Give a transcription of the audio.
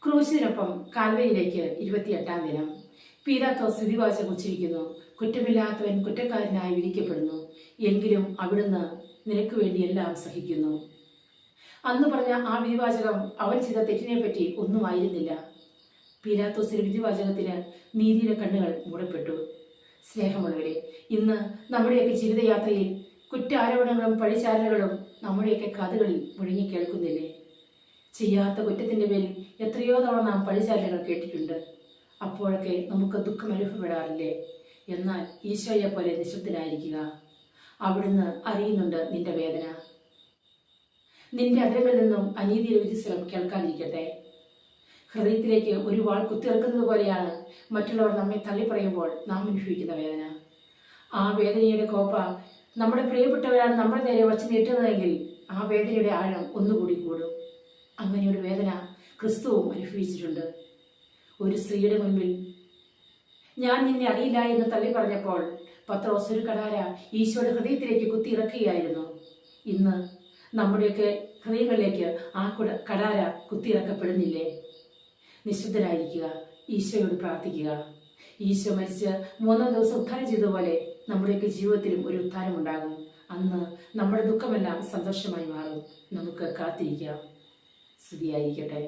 ക്രൂശിനൊപ്പം കാൽവരിയിലേക്ക് 28-ാം ദിനം. പീലാത്തോസ് വിധിവാചകം ഉച്ചരിക്കുന്നു. കുറ്റമില്ലാത്തവൻ കുറ്റക്കാരനായി വിധിക്കപ്പെടുന്നു, എങ്കിലും അവിടുന്ന് നിനക്ക് വേണ്ടി എല്ലാം സഹിക്കുന്നു. അന്ന് പറഞ്ഞ ആ വിധിവാചകം അവൻ ചെയ്ത തെറ്റിനെ പറ്റി ഒന്നുമായിരുന്നില്ല. പീലാത്തോസിന്റെ വിധിവാചകത്തിന് നീതിയുടെ കണ്ണുകൾ മൂടപ്പെട്ടു. സ്നേഹമുള്ളവരെ, ഇന്ന് നമ്മുടെയൊക്കെ ജീവിതയാത്രയിൽ കുറ്റാരോപണങ്ങളും പഴിചാരലുകളും നമ്മുടെയൊക്കെ കാതുകളിൽ മുഴങ്ങി കേൾക്കുന്നില്ലേ? ചെയ്യാത്ത കുറ്റത്തിന്റെ പേരിൽ എത്രയോ തവണ നാം പഴിചാരലുകൾ കേട്ടിട്ടുണ്ട്. അപ്പോഴൊക്കെ നമുക്ക് ദുഃഖം അനുഭവപ്പെടാറില്ലേ? എന്നാൽ ഈശോയെ പോലെ നിശബ്ദനായിരിക്കുക. അവിടുന്ന് അറിയുന്നുണ്ട് നിന്റെ വേദന. നിന്റെ അതിരുകളിൽ നിന്നും അനീതിയുടെ വിധിസ്വരം കേൾക്കാതിരിക്കട്ടെ. ഹൃദയത്തിലേക്ക് ഒരു വാൾ കുത്തിയിറക്കുന്നത് പോലെയാണ് മറ്റുള്ളവർ നമ്മെ തള്ളിപ്പറയുമ്പോൾ നാം അനുഭവിക്കുന്ന വേദന. ആ വേദനയുടെ കോപ്പ നമ്മുടെ പ്രിയപ്പെട്ടവരാണ് നമ്മുടെ നേരെ വച്ച് നീട്ടുന്നതെങ്കിൽ ആ വേദനയുടെ ആഴം ഒന്നുകൂടി കൂടും. അങ്ങനെയൊരു വേദന ക്രിസ്തുവും അനുഭവിച്ചിട്ടുണ്ട്. ഒരു സ്ത്രീയുടെ മുൻപിൽ ഞാൻ നിന്നെ അറിയില്ല എന്ന് തള്ളി പറഞ്ഞപ്പോൾ പത്രോസ് ഒരു കടാര ഈശോയുടെ ഹൃദയത്തിലേക്ക് കുത്തിയിറക്കുകയായിരുന്നു. ഇന്ന് നമ്മുടെയൊക്കെ ഹൃദയങ്ങളിലേക്ക് ആ കടാര കുത്തിയിറക്കപ്പെടുന്നില്ലേ? നിശബ്ദനായിരിക്കുക, ഈശോയോട് പ്രാർത്ഥിക്കുക. ഈശോ മരിച്ച് 3-ാം ദിവസം ഉത്ഥാനം ചെയ്തതുപോലെ നമ്മുടെയൊക്കെ ജീവിതത്തിലും ഒരു ഉത്ഥാനം ഉണ്ടാകും. അന്ന് നമ്മുടെ ദുഃഖമെല്ലാം സന്തോഷമായി മാറും. നമുക്ക് കാത്തിരിക്കാം. സ്തുതിയായിരിക്കട്ടെ.